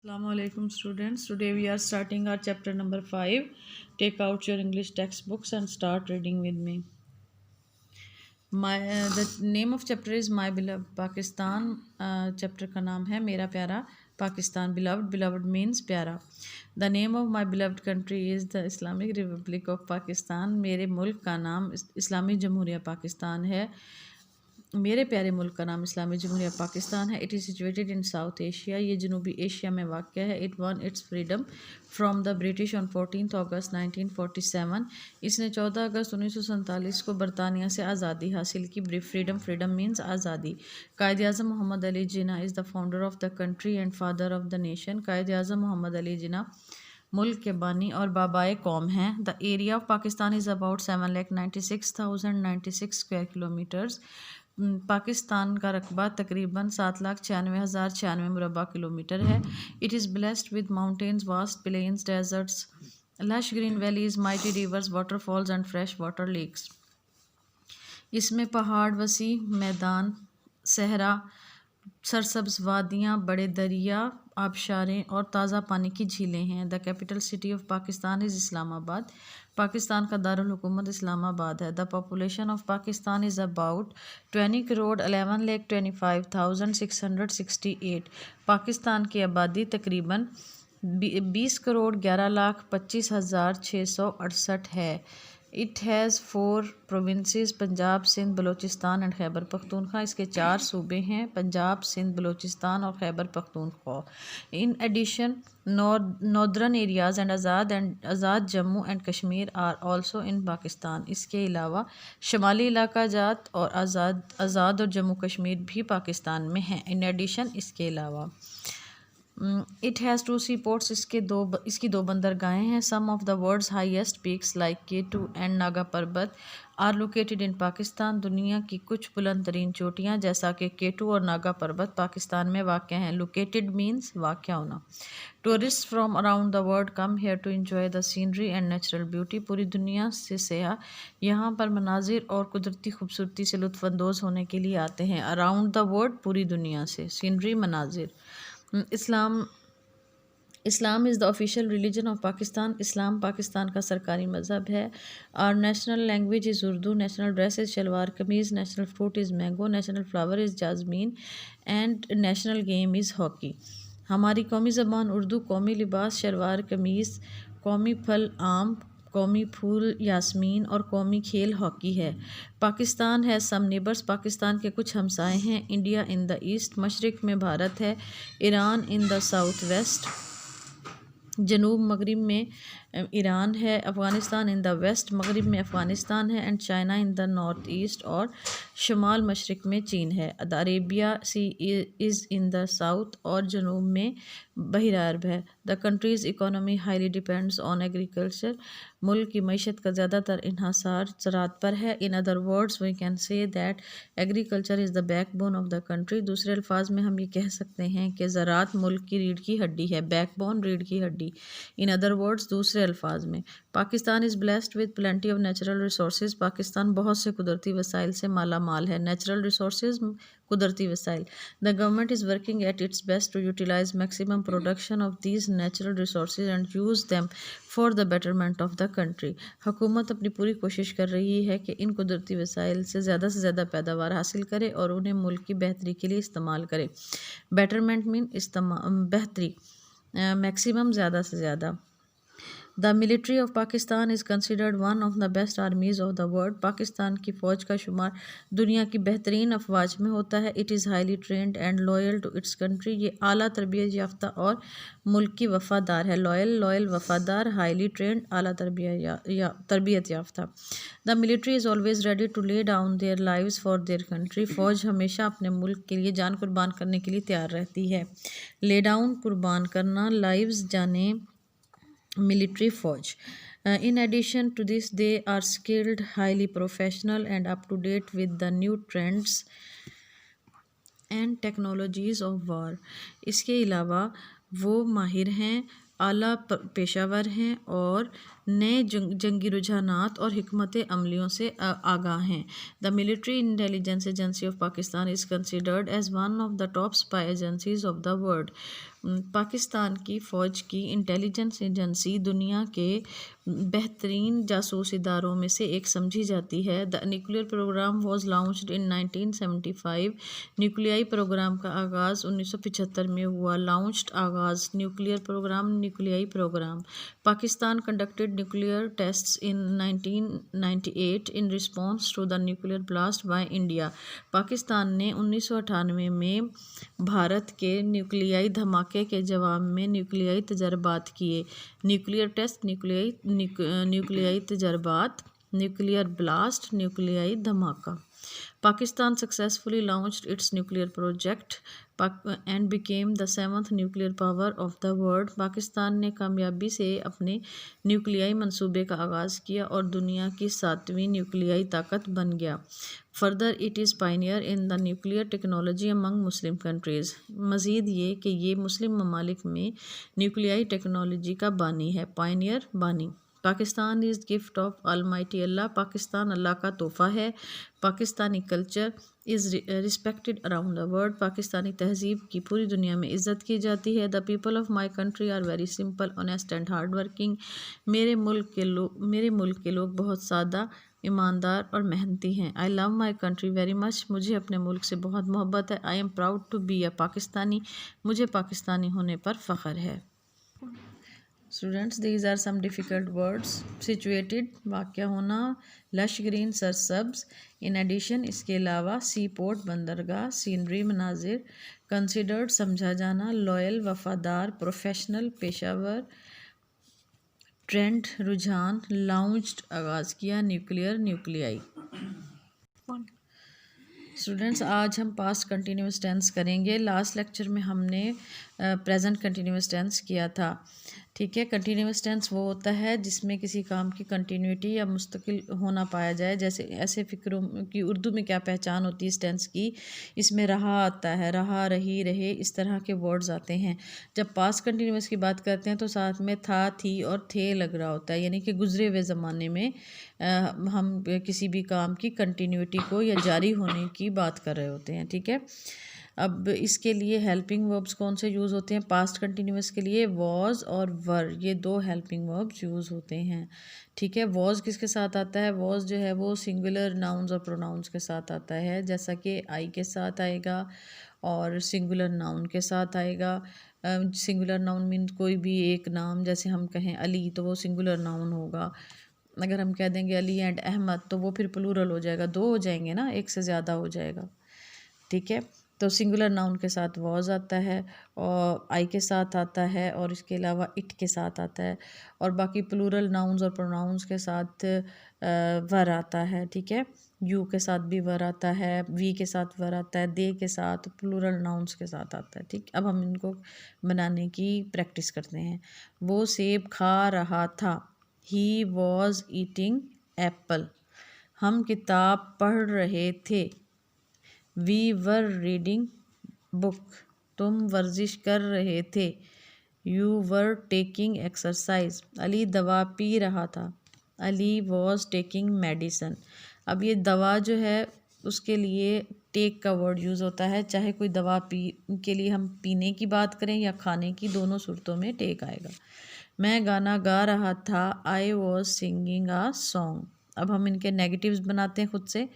Assalamu alaikum students. Today we are starting our chapter number 5. Take out your English textbooks and start reading with me. The name of chapter is My Beloved Pakistan. Chapter का नाम है मेरा प्यारा Pakistan. Beloved means प्यारा. The name of my beloved country is the Islamic Republic of Pakistan. मेरे मुल्क का नाम इस्लामी जमहूरिया पाकिस्तान है. मेरे प्यारे मुल्क का नाम इस्लामी जमहूरिया पाकिस्तान है. It is situated in south Asia. ये जनूबी एशिया में वाक़ है. It one it's freedom from the British on 14 अगस्त 1947. इसने 14 अगस्त 1947 को बरतानिया से आज़ादी हासिल की. फ्रीडम मीन्स आज़ादी. Quaid Azam Mohammad Ali Jinnah is the founder of the country and father of the nation. Quaid Azam Mohammad Ali Jinnah मुल्क के बानी और बाबाए कौम हैं. The area of Pakistan is about 7,96,096 square kilometres. Pakistan का रकबा तकरीबन 7,96,096 मुरबा किलोमीटर है. It is blessed with mountains, vast plains, deserts, lush green valleys, mighty rivers, waterfalls and fresh water lakes. इसमें पहाड़, वसी मैदान, सहरा, सरसब्ज वादियाँ, बड़े दरिया, आबशारें और ताज़ा पानी की झीलें हैं. The capital city of Pakistan is Islamabad. Pakistan का दारुल हुकूमत इस्लामाबाद है. The population of Pakistan is about 20,11,25,668. Pakistan की आबादी तकरीबन 20,11,25,668 है. It has 4 provinces Punjab, Sindh, Balochistan and Khyber Pakhtunkhwa. इसके 4 सूबे हैं, पंजाब, सिंध, बलूचिस्तान और Khyber Pakhtunkhwa. In addition northern areas and Azad Jammu and Kashmir are also in Pakistan. इसके अलावा शमाली इलाका जात और आज़ाद और जम्मू कश्मीर भी पाकिस्तान में हैं. इन एडिशन इसके अलावा इट हैज़ 2 सी पोर्ट्स. इसकी 2 बंदरगाहें हैं. Some of the world's highest peaks like K two and Nanga Parbat are located in Pakistan. दुनिया की कुछ बुलंद तरीन चोटियाँ जैसा कि केटू और नागा पर्वत पाकिस्तान में वाक़ हैं. लोकेटेड मीन्स वाक़ होना. Tourist from around the world come here to enjoy the scenery and natural beauty. पूरी दुनिया से सयाह यहाँ पर मनाजिर और कुदरती खूबसूरती से लुत्फ़अंदोज़ होने के लिए आते हैं. अराउंड द वर्ल्ड पूरी दुनिया से, सीनरी मनाजिर. Islam is the official religion of Pakistan. Islam Pakistan का सरकारी मज़हब है. और national language is Urdu. National dress is shalwar kameez. National fruit is mango. National flower is jasmine and national game is hockey. हमारी कौमी ज़बान उर्दू. कौमी लिबास शलवार कमीज़. कौमी फल आम. कौमी फूल यास्मीन और कौमी खेल हॉकी है. पाकिस्तान है सम नेबर्स. पाकिस्तान के कुछ हमसाए हैं. India in the east. मशरिक़ में भारत है. Iran in the south west. जनूब मगरिब में ईरान है. Afghanistan in the west. मगरिब में अफ़गानिस्तान है. And China in the north east. और शुमाल मशरिक़ में चीन है. The Arabia sea is in the south. और जनूब में बहिर अरब है. The country's economy highly depends on agriculture. मुल्क की मईशत का ज़्यादातर इन्हासार ज़राअत पर है. In other words we can say that agriculture is the backbone of the country. दूसरे अल्फाज में हम ये कह सकते हैं कि ज़राअत मुल्क की रीढ़ की हड्डी है. बैकबोन रीढ़ की हड्डी. इन अदर वर्ड्स दूसरे अल्फाज में Pakistan is blessed with plenty of natural resources. Pakistan बहुत से कुदरती वसाइल से माला माल है. नेचुरल रिसोर्सेज कुदरती वसाइल. The government is working at its best to utilize maximum production of these natural resources and use them for the betterment of the country. हुकूमत अपनी पूरी कोशिश कर रही है कि इन कुदरती वसाइल से ज़्यादा पैदावार हासिल करे और उन्हें मुल्क की बेहतरी के लिए इस्तेमाल करे. बेटरमेंट मीन बेहतरी, मैक्सिमम ज़्यादा से ज़्यादा. The military of Pakistan is considered one of the best armies of the world. Pakistan की फ़ौज का शुमार दुनिया की बेहतरीन अफवाज में होता है. It is highly trained and loyal to its country. ये आला तरबियत याफ्ता और मुल्क की वफ़ादार है. लॉयल वफ़ादार, हाईली ट्रेंड आला तरबियत याफ्ता. The military is always ready to lay down their lives for their country. फ़ौज हमेशा अपने मुल्क के लिए जान कुर्बान करने के लिए तैयार रहती है. ले डाउन कुर्बान करना, लाइव्स जाने military forge. In addition to this, they are skilled, highly professional and up to date with the new trends and technologies of war. इसके अलावा वो माहिर हैं, आला पेशावर हैं और नए जंगी रुझानात और हिकमत अमलियों से आगाह हैं. The military intelligence agency of Pakistan is considered as one of the top spy agencies of the world. Pakistan की फ़ौज की इंटेलिजेंस एजेंसी दुनिया के बेहतरीन जासूस इदारों में से एक समझी जाती है। The nuclear programme was launched in 1975। न्यूक्लियाई प्रोग्राम का आगाज़ 1975 में हुआ। लॉन्च्ड आगाज़ न्यूक्लियर प्रोग्राम न्यूक्लियाई programme. Pakistan conducted nuclear tests in 1998 in response to the nuclear blast by India. Pakistan ने 1998 में भारत के न्यूक्लियाई धमाके के जवाब में न्यूक्लियाई तजर्बात किए। न्यूक्लियर टेस्ट, न्यूक्लियाई तजर्बात, न्यूक्लियर ब्लास्ट, न्यूक्लियाई धमाका। Pakistan successfully launched its nuclear project and became the 7th nuclear power of the world. Pakistan ने कामयाबी से अपने न्यूक्लियाई मंसूबे का आगाज़ किया और दुनिया की 7वीं न्यूक्लियाई ताकत बन गया। Further it is Pioneer in the nuclear technology among Muslim countries. मज़ीद ये कि ये मुस्लिम ममालिक में न्यूक्लियाई टेक्नोलॉजी का बानी है। पायनियर, बानी। Pakistan is gift of almighty Allah. Pakistan Allah का तोहफ़ा है। Pakistani culture is respected around the world. Pakistani तहज़ीब की पूरी दुनिया में इज़्ज़त की जाती है। The people of my country are very simple, honest and hard working. मेरे मुल्क के लोग बहुत सादा, ईमानदार और मेहनती हैं। I love my country very much. मुझे अपने मुल्क से बहुत मोहब्बत है। I am proud to be a Pakistani. मुझे पाकिस्तानी होने पर फ़ख्र है। Students, these are some difficult words. Situated, वाक़या होना। लश ग्रीन, सरसब्ज। इन एडिशन, इसके अलावा। सी पोर्ट, बंदरगाह। सीनरी, मनाजिर। कंसिडर्ड, समझा जाना। लॉयल, वफ़ादार। प्रोफेशनल, पेशावर। ट्रेंड, रुझान। लाउंज्ड, आगाज़ किया। Nuclear, nuclei. स्टूडेंट्स, आज हम पास्ट कंटिन्यूस टेंस करेंगे। लास्ट लेक्चर में हमने प्रेजेंट कंटिन्यूस टेंस किया था। ठीक है। कंटिन्यूस टेंस वो होता है जिसमें किसी काम की कंटिन्यूटी या मुस्तकिल होना पाया जाए। जैसे ऐसे फ़िक्रों की उर्दू में क्या पहचान होती है इस टेंस की, इसमें रहा आता है, रहा, रही, रहे, इस तरह के वर्ड्स आते हैं। जब पास्ट कंटिन्यूस की बात करते हैं तो साथ में था, थी और थे लग रहा होता है, यानी कि गुज़रे हुए ज़माने में हम किसी भी काम की कंटिन्यूटी को या जारी होने की बात कर रहे होते हैं। ठीक है। अब इसके लिए हेल्पिंग वर्ब्स कौन से यूज़ होते हैं? पास्ट कंटिन्यूस के लिए वॉज और वर, ये दो हेल्पिंग वर्ब्स यूज़ होते हैं। ठीक है। वॉज किसके साथ आता है? वॉज जो है वो सिंगुलर नाउन्स और प्रोनाउंस के साथ आता है, जैसा कि आई के साथ आएगा और सिंगुलर नाउन के साथ आएगा। सिंगुलर नाउन मीन कोई भी एक नाम, जैसे हम कहें अली तो वो सिंगुलर नाउन होगा। अगर हम कह देंगे अली एंड अहमद तो वो फिर प्लूरल हो जाएगा, दो हो जाएंगे ना, एक से ज़्यादा हो जाएगा। ठीक है। तो सिंगुलर नाउन के साथ वॉज आता है और आई के साथ आता है और इसके अलावा इट के साथ आता है, और बाकी प्लूरल नाउन्स और प्रोनाउंस के साथ वर आता है। ठीक है। यू के साथ भी वर आता है, वी के साथ वर आता है, दे के साथ, प्लूरल नाउन्स के साथ आता है। ठीक। अब हम इनको बनाने की प्रैक्टिस करते हैं। वो सेब खा रहा था। He was eating apple. हम किताब पढ़ रहे थे। We were reading book. तुम वर्जिश कर रहे थे। You were taking exercise. Ali दवा पी रहा था। Ali was taking medicine. अब ये दवा जो है उसके लिए टेक का वर्ड यूज़ होता है, चाहे कोई दवा पी के लिए हम पीने की बात करें या खाने की, दोनों सूरतों में टेक आएगा। मैं गाना गा रहा था। I was singing uh song. अब हम इनके नेगेटिव्स बनाते हैं खुद से।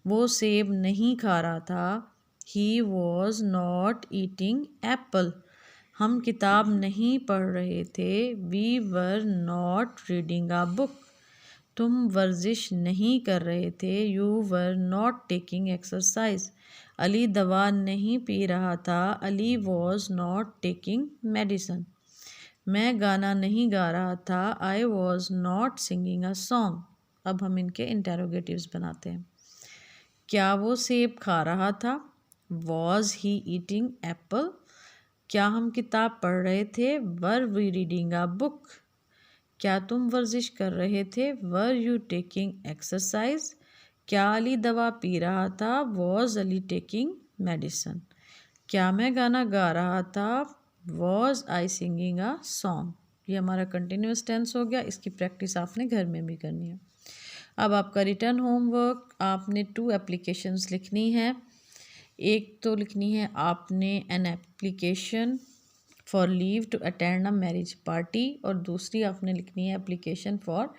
वो सेब नहीं खा रहा था। He was not eating apple. हम किताब नहीं पढ़ रहे थे। We were not reading a book. तुम वर्जिश नहीं कर रहे थे। You were not taking exercise. Ali दवा नहीं पी रहा था। Ali was not taking medicine. मैं गाना नहीं गा रहा था। I was not singing a song. अब हम इनके इंटेरोगेटिव्स बनाते हैं। क्या वो सेब खा रहा था? Was he eating apple? क्या हम किताब पढ़ रहे थे? Were we reading a book? क्या तुम वर्जिश कर रहे थे? Were you taking exercise? क्या अली दवा पी रहा था? Was Ali taking medicine? क्या मैं गाना गा रहा था? Was I singing a song? ये हमारा कंटिन्यूस टेंस हो गया। इसकी प्रैक्टिस आपने घर में भी करनी है। अब आपका रिटर्न होमवर्क, आपने 2 एप्लीकेशंस लिखनी है। एक तो लिखनी है आपने an application for leave to attend a marriage party, और दूसरी आपने लिखनी है एप्लीकेशन फॉर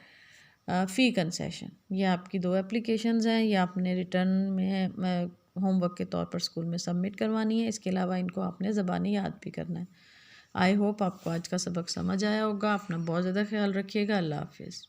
फ़ी कंसेशन। ये आपकी दो एप्लीकेशंस हैं, ये आपने रिटर्न में होमवर्क के तौर पर स्कूल में सबमिट करवानी है। इसके अलावा इनको आपने ज़बानी याद भी करना है। आई होप आपको आज का सबक समझ आया होगा। अपना बहुत ज़्यादा ख्याल रखिएगा। अल्लाह हाफिज़।